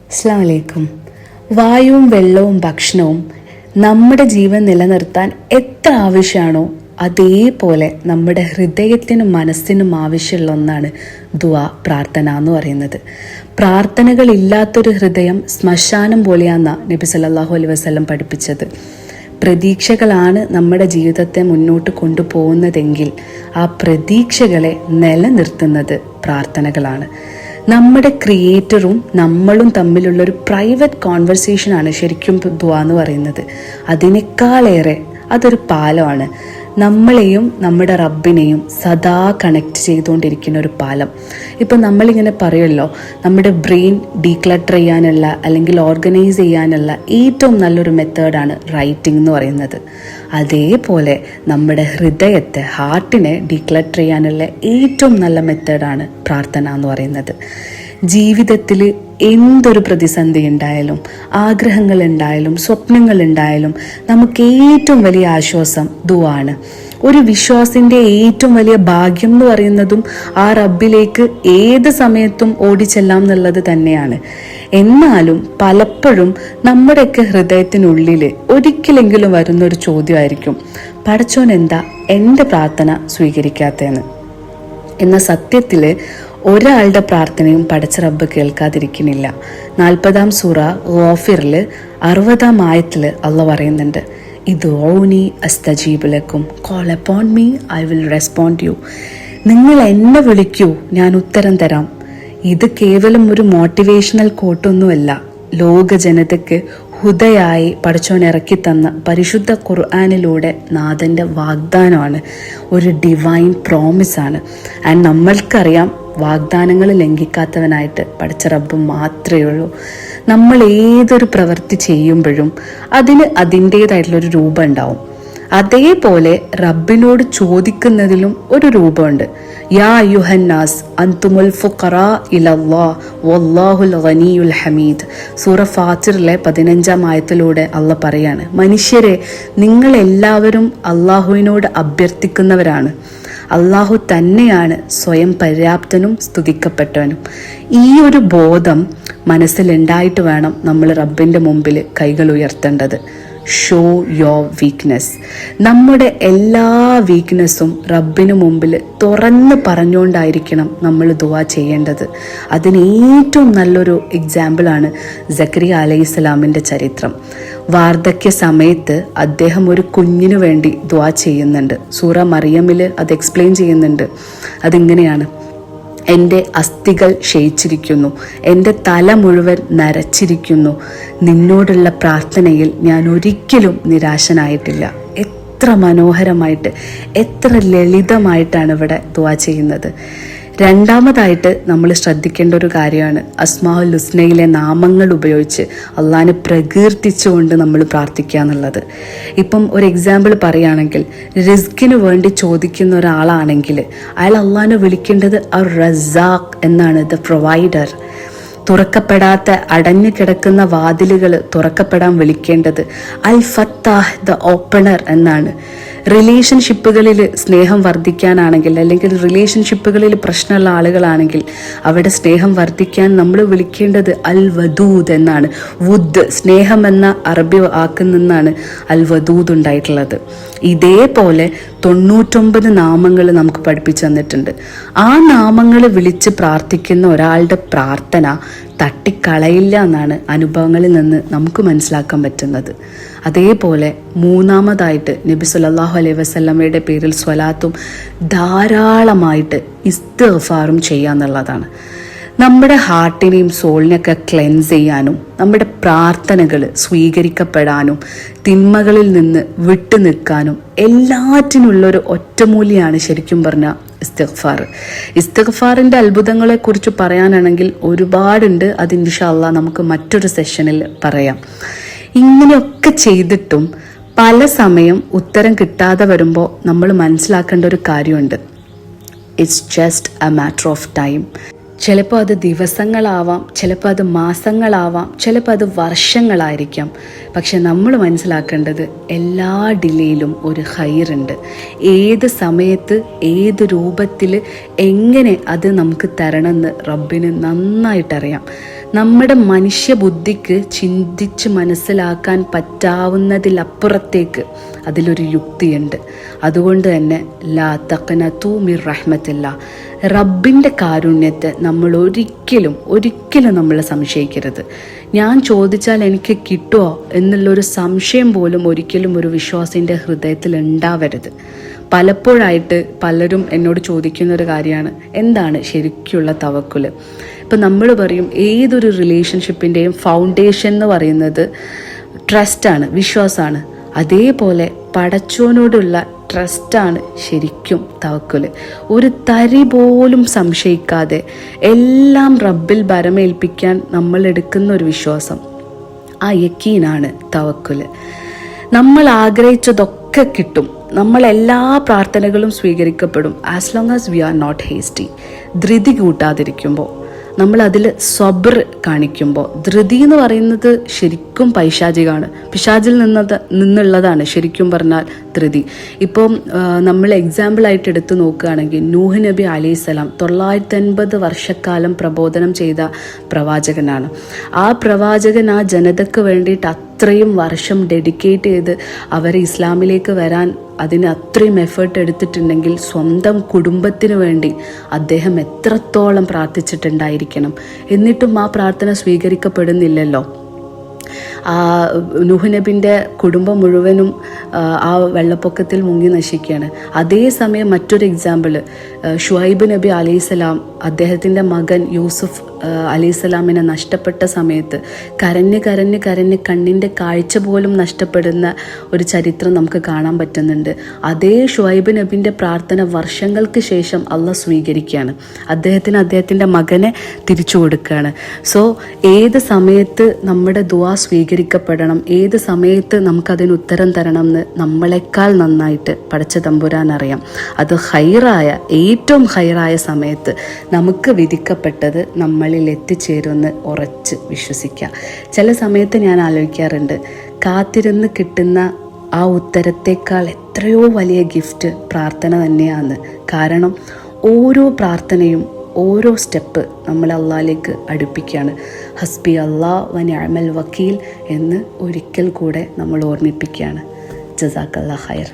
അസ്സലാമു അലൈക്കും. വായുവും വെള്ളവും ഭക്ഷണവും നമ്മുടെ ജീവൻ നിലനിർത്താൻ എത്ര ആവശ്യമാണോ അതേപോലെ നമ്മുടെ ഹൃദയത്തിനും മനസ്സിനും ആവശ്യമുള്ള ഒന്നാണ് ദുആ, പ്രാർത്ഥന എന്ന് പറയുന്നത്. പ്രാർത്ഥനകളില്ലാത്തൊരു ഹൃദയം ശ്മശാനം പോലെയാണെന്ന നബി സല്ലല്ലാഹു അലൈഹി വസല്ലം പഠിപ്പിച്ചത്. പ്രതീക്ഷകളാണ് നമ്മുടെ ജീവിതത്തെ മുന്നോട്ട് കൊണ്ടുപോകുന്നതെങ്കിൽ ആ പ്രതീക്ഷകളെ നിലനിർത്തുന്നത് പ്രാർത്ഥനകളാണ്. നമ്മുടെ ക്രിയേറ്ററും നമ്മളും തമ്മിലുള്ളൊരു പ്രൈവറ്റ് കോൺവെർസേഷനാണ് ശരിക്കും ദുആ എന്ന് പറയുന്നത്. അതിനേക്കാളേറെ അതൊരു പാലമാണ്. നമ്മളെയും നമ്മുടെ റബ്ബിനെയും സദാ കണക്ട് ചെയ്തുകൊണ്ടിരിക്കുന്ന ഒരു പാലം. ഇപ്പം നമ്മളിങ്ങനെ പറയുമല്ലോ, നമ്മുടെ ബ്രെയിൻ ഡീക്ലട്ടർ ചെയ്യാനുള്ള അല്ലെങ്കിൽ ഓർഗനൈസ് ചെയ്യാനുള്ള ഏറ്റവും നല്ലൊരു മെത്തേഡാണ് റൈറ്റിംഗ് എന്ന് പറയുന്നത്. അതേപോലെ നമ്മുടെ ഹൃദയത്തെ, ഹാർട്ടിനെ ഡീക്ലട്ടർ ചെയ്യാനുള്ള ഏറ്റവും നല്ല മെത്തേഡാണ് പ്രാർത്ഥന എന്ന് പറയുന്നത്. ജീവിതത്തിൽ എന്തൊരു പ്രതിസന്ധി ഉണ്ടായാലും, ആഗ്രഹങ്ങൾ ഉണ്ടായാലും, സ്വപ്നങ്ങൾ ഉണ്ടായാലും നമുക്ക് ഏറ്റവും വലിയ ആശ്വാസം ദുആ ആണ്. ഒരു വിശ്വാസിൻ്റെ ഏറ്റവും വലിയ ഭാഗ്യം എന്ന് പറയുന്നതും ആ റബ്ബിലേക്ക് ഏത് സമയത്തും ഓടിച്ചെല്ലാം എന്നുള്ളത് തന്നെയാണ്. എന്നാലും പലപ്പോഴും നമ്മുടെയൊക്കെ ഹൃദയത്തിനുള്ളിൽ ഒരിക്കലെങ്കിലും വരുന്നൊരു ചോദ്യമായിരിക്കും, പടച്ചോൻ എന്താ എൻ്റെ പ്രാർത്ഥന സ്വീകരിക്കാത്തതെന്ന്. എന്ന സത്യത്തിൽ ഒരാളുടെ പ്രാർത്ഥനയും പടച്ച റബ്ബ് കേൾക്കാതിരിക്കുന്നില്ല. 40-ാം സൂറ ഗാഫിറിൽ 60-ാം ആയത്തിൽ അള്ളാഹ് പറയുന്നുണ്ട്, ഇദ്ഊനി അസ്തജീബ് ലക്കും, call upon me I will respond you. നിങ്ങൾ എന്നെ വിളിക്കൂ, ഞാൻ ഉത്തരം തരാം. ഇത് കേവലം ഒരു മോട്ടിവേഷണൽ കോട്ടൊന്നുമല്ല. ലോക ജനതയ്ക്ക് ഹുദയായി പടച്ചോൻ ഇറക്കി തന്ന പരിശുദ്ധ ഖുർആനിലൂടെ നാഥൻ്റെ വാഗ്ദാനമാണ്, ഒരു ഡിവൈൻ പ്രോമിസാണ്. ആൻഡ് നമ്മൾക്കറിയാം, വാഗ്ദാനങ്ങൾ ലംഘിക്കാത്തവനായിട്ട് പടച്ച റബ്ബ് മാത്രമേ ഉള്ളൂ. നമ്മൾ ഏതൊരു പ്രവൃത്തി ചെയ്യുമ്പോഴും അതിന് അതിൻ്റേതായിട്ടുള്ളൊരു രൂപം ഉണ്ടാവും. അതേപോലെ റബ്ബിനോട് ചോദിക്കുന്നതിലും ഒരു രൂപമുണ്ട്. യാ അയ്യുഹന്നാസ് അൻതുമുൽ ഫുഖറാ ഇലല്ലാഹ് വല്ലാഹുൽ ഗനിയുൽ ഹമീദ്. സൂറ ഫാത്തിറിലെ 15-ാം ആയത്തിലൂടെ അള്ളാഹ് പറയാണ്, മനുഷ്യരെ, നിങ്ങളെല്ലാവരും അള്ളാഹുവിനോട് അഭ്യർത്ഥിക്കുന്നവരാണ്. അള്ളാഹു തന്നെയാണ് സ്വയം പര്യാപ്തനും സ്തുതിക്കപ്പെട്ടവനും. ഈ ഒരു ബോധം മനസ്സിലുണ്ടായിട്ട് വേണം നമ്മൾ റബ്ബിൻ്റെ മുമ്പിൽ കൈകൾ ഉയർത്തേണ്ടത്. Show your weakness. നമ്മുടെ എല്ലാ വീക്ക്നെസ്സും റബ്ബിന് മുമ്പിൽ തുറന്ന് പറഞ്ഞുകൊണ്ടായിരിക്കണം നമ്മൾ ദുആ ചെയ്യേണ്ടത്. അതിന് ഏറ്റവും നല്ലൊരു എക്സാമ്പിളാണ് സക്കരിയ അലൈഹിസ്സലാമിൻ്റെ ചരിത്രം. വാർദ്ധക്യ സമയത്ത് അദ്ദേഹം ഒരു കുഞ്ഞിനു വേണ്ടി ദുആ ചെയ്യുന്നുണ്ട്. സൂറ മറിയമിൽ അത് എക്സ്പ്ലെയിൻ ചെയ്യുന്നുണ്ട്. അതിങ്ങനെയാണ്, എൻ്റെ അസ്ഥികൾ ക്ഷയിച്ചിരിക്കുന്നു, എൻ്റെ തല മുഴുവൻ നരച്ചിരിക്കുന്നു. നിന്നോടുള്ള പ്രാർത്ഥനയിൽ ഞാൻ ഒരിക്കലും നിരാശനായിട്ടില്ല. എത്ര മനോഹരമായിട്ട്, എത്ര ലളിതമായിട്ടാണ് ഇവിടെ ദുആ ചെയ്യുന്നത്. രണ്ടാമതായിട്ട് നമ്മൾ ശ്രദ്ധിക്കേണ്ട ഒരു കാര്യമാണ് അസ്മാഉൽ ഹുസ്നയിലെ നാമങ്ങൾ ഉപയോഗിച്ച് അള്ളാഹിനെ പ്രകീർത്തിച്ചുകൊണ്ട് നമ്മൾ പ്രാർത്ഥിക്കുക എന്നുള്ളത്. ഇപ്പം ഒരു എക്സാമ്പിൾ പറയുകയാണെങ്കിൽ, റിസ്കിന് വേണ്ടി ചോദിക്കുന്ന ഒരാളാണെങ്കിൽ അയാൾ അള്ളാഹിനെ വിളിക്കേണ്ടത് അർ റസാഖ് എന്നാണ്, ദ പ്രൊവൈഡർ. തുറക്കപ്പെടാത്ത അടഞ്ഞു കിടക്കുന്ന വാതിലുകൾ തുറക്കപ്പെടാൻ വിളിക്കേണ്ടത് അൽ ഫത്താഹ്, ദ ഓപ്പണർ എന്നാണ്. റിലേഷൻഷിപ്പുകളിൽ സ്നേഹം വർദ്ധിക്കാനാണെങ്കിൽ, അല്ലെങ്കിൽ റിലേഷൻഷിപ്പുകളിൽ പ്രശ്നമുള്ള ആളുകളാണെങ്കിൽ അവിടെ സ്നേഹം വർദ്ധിക്കാൻ നമ്മൾ വിളിക്കേണ്ടത് അൽ വദൂദ് എന്നാണ്. വുദ്, സ്നേഹം എന്ന അറബി വാക്കിൽ നിന്നാണ് അൽ വദൂദ് ഉണ്ടായിട്ടുള്ളത്. ഇതേപോലെ 99 നാമങ്ങൾ നമുക്ക് പഠിപ്പിച്ചു തന്നിട്ടുണ്ട്. ആ നാമങ്ങൾ വിളിച്ച് പ്രാർത്ഥിക്കുന്ന ഒരാളുടെ പ്രാർത്ഥന തട്ടിക്കളയില്ല എന്നാണ് അനുഭവങ്ങളിൽ നിന്ന് നമുക്ക് മനസ്സിലാക്കാൻ പറ്റുന്നത്. അതേപോലെ മൂന്നാമതായിട്ട് നബി സല്ലല്ലാഹു അലൈഹി വസല്ലമയുടെ പേരിൽ സ്വലാത്തും ധാരാളമായിട്ട് ഇസ്തിഗ്ഫാറും ചെയ്യാന്നുള്ളതാണ്. നമ്മുടെ ഹാർട്ടിനെയും സോളിനെയൊക്കെ ക്ലെൻസ് ചെയ്യാനും നമ്മുടെ പ്രാർത്ഥനകൾ സ്വീകരിക്കപ്പെടാനും തിന്മകളിൽ നിന്ന് വിട്ടു നിൽക്കാനും എല്ലാറ്റിനുള്ളൊരു ഒറ്റമൂലിയാണ് ശരിക്കും പറഞ്ഞാൽ ഇസ്തിഗ്ഫാർ. ഇസ്തിഗ്ഫാറിൻ്റെ അത്ഭുതങ്ങളെക്കുറിച്ച് പറയാനാണെങ്കിൽ ഒരുപാടുണ്ട്. അത് ഇൻഷാ അല്ലാഹ് നമുക്ക് മറ്റൊരു സെഷനിൽ പറയാം. ഇങ്ങനെയൊക്കെ ചെയ്തിട്ടും പല സമയം ഉത്തരം കിട്ടാതെ വരുമ്പോൾ നമ്മൾ മനസ്സിലാക്കേണ്ട ഒരു കാര്യമുണ്ട്. It's just A matter of time. ചിലപ്പോൾ അത് ദിവസങ്ങളാവാം, ചിലപ്പോൾ അത് മാസങ്ങളാവാം, ചിലപ്പോൾ അത് വർഷങ്ങളായിരിക്കാം. പക്ഷെ നമ്മൾ മനസ്സിലാക്കേണ്ടത് എല്ലാ ഡിലേയിലും ഒരു ഹൈറുണ്ട്. ഏത് സമയത്ത് ഏത് രൂപത്തിൽ എങ്ങനെ അത് നമുക്ക് തരണമെന്ന് റബ്ബിന് നന്നായിട്ടറിയാം. നമ്മുടെ മനുഷ്യബുദ്ധിക്ക് ചിന്തിച്ച് മനസ്സിലാക്കാൻ പറ്റാവുന്നതിലപ്പുറത്തേക്ക് അതിലൊരു യുക്തിയുണ്ട്. അതുകൊണ്ട് തന്നെ ലാ തഖ്നതു മിർ റഹ്മത്തില്ലാ, റബ്ബിൻ്റെ കാരുണ്യത്തെ നമ്മൾ ഒരിക്കലും നമ്മൾ സംശയിക്കരുത്. ഞാൻ ചോദിച്ചാൽ എനിക്ക് കിട്ടുമോ എന്നുള്ളൊരു സംശയം പോലും ഒരിക്കലും ഒരു വിശ്വാസിൻ്റെ ഹൃദയത്തിൽ ഉണ്ടാവരുത്. പലപ്പോഴായിട്ട് പലരും എന്നോട് ചോദിക്കുന്നൊരു കാര്യമാണ്, എന്താണ് ശരിക്കുള്ള തവക്കുൽ? ഇപ്പം നമ്മൾ പറയും ഏതൊരു റിലേഷൻഷിപ്പിൻ്റെയും ഫൗണ്ടേഷൻ എന്ന് പറയുന്നത് ട്രസ്റ്റാണ്, വിശ്വാസമാണ്. അതേപോലെ പടച്ചോനോടുള്ള ട്രസ്റ്റാണ് ശരിക്കും തവക്കുൽ. ഒരു തരി പോലും സംശയിക്കാതെ എല്ലാം റബ്ബിൽ ഭരമേൽപ്പിക്കാൻ നമ്മൾ എടുക്കുന്ന ഒരു വിശ്വാസം, ആ യക്കീനാണ് തവക്കുൽ. നമ്മൾ ആഗ്രഹിച്ചതൊക്കെ കിട്ടും, നമ്മളെല്ലാ പ്രാർത്ഥനകളും സ്വീകരിക്കപ്പെടും. As long as we are not hasty, ധൃതി കൂട്ടാതിരിക്കുമ്പോൾ, നമ്മൾ അതിൽ സ്വബ്ർ കാണിക്കുമ്പോൾ. ധൃതി എന്ന് പറയുന്നത് ശരിക്കും പൈശാചികമാണ്, പിശാചിൽ നിന്നുള്ളതാണ് ശരിക്കും പറഞ്ഞാൽ ധൃതി. ഇപ്പം നമ്മൾ എക്സാമ്പിളായിട്ട് എടുത്ത് നോക്കുകയാണെങ്കിൽ നൂഹ് നബി അലൈഹിസ്സലാം 950 വർഷക്കാലം പ്രബോധനം ചെയ്ത പ്രവാചകനാണ്. ആ പ്രവാചകൻ ആ ജനതയ്ക്ക് വേണ്ടിയിട്ട് അത്രയും വർഷം ഡെഡിക്കേറ്റ് ചെയ്ത് അവരെ ഇസ്ലാമിലേക്ക് വരാൻ അതിന് അത്രയും എഫേർട്ട് എടുത്തിട്ടുണ്ടെങ്കിൽ സ്വന്തം കുടുംബത്തിന് വേണ്ടി അദ്ദേഹം എത്രത്തോളം പ്രാർത്ഥിച്ചിട്ടുണ്ടായിരിക്കണം. എന്നിട്ടും ആ പ്രാർത്ഥന സ്വീകരിക്കപ്പെടുന്നില്ലല്ലോ. നൂഹ് നബിൻ്റെ കുടുംബം മുഴുവനും ആ വെള്ളപ്പൊക്കത്തിൽ മുങ്ങി നശിക്കുകയാണ്. അതേസമയം മറ്റൊരു എക്സാമ്പിൾ, ഷുഐബ് നബി അലൈഹിസ്സലാം അദ്ദേഹത്തിൻ്റെ മകൻ യൂസുഫ് അലൈഹിസ്സലാമിനെ നഷ്ടപ്പെട്ട സമയത്ത് കരഞ്ഞ് കണ്ണിൻ്റെ കാഴ്ച പോലും നഷ്ടപ്പെടുന്ന ഒരു ചരിത്രം നമുക്ക് കാണാൻ പറ്റുന്നുണ്ട്. അതേ ഷുഐബ് നബിൻ്റെ പ്രാർത്ഥന വർഷങ്ങൾക്ക് ശേഷം അള്ളാഹ് സ്വീകരിക്കുകയാണ്, അദ്ദേഹത്തിൻ്റെ മകനെ തിരിച്ചു കൊടുക്കുകയാണ്. സോ ഏത് സമയത്ത് നമ്മുടെ ദുആ സ്വീകരിക്കപ്പെടണം, ഏത് സമയത്ത് നമുക്കതിന് ഉത്തരം തരണം എന്ന് നമ്മളെക്കാൾ നന്നായിട്ട് പടച്ച തമ്പുരാൻ അറിയാം. അത് ഹൈറായ, ഏറ്റവും ഹൈറായ സമയത്ത് നമുക്ക് വിധിക്കപ്പെട്ടത് നമ്മളിൽ എത്തിച്ചേരുമെന്ന് ഉറച്ച് വിശ്വസിക്കുക. ചില സമയത്ത് ഞാൻ ആലോചിക്കാറുണ്ട്, കാത്തിരുന്ന് കിട്ടുന്ന ആ ഉത്തരത്തേക്കാൾ എത്രയോ വലിയ ഗിഫ്റ്റ് പ്രാർത്ഥന തന്നെയാണ്. കാരണം ഓരോ പ്രാർത്ഥനയും ഓരോ സ്റ്റെപ്പ് നമ്മൾ അള്ളാഹിലേക്ക് അടുപ്പിക്കുകയാണ്. ഹസ്ബി അല്ലാഹ് വ നിഅമൽ വക്കീൽ എന്ന് ഒരിക്കൽ കൂടെ നമ്മൾ ഓർമ്മിപ്പിക്കുകയാണ്. ജസാക്കല്ലാഹ് ഖൈർ.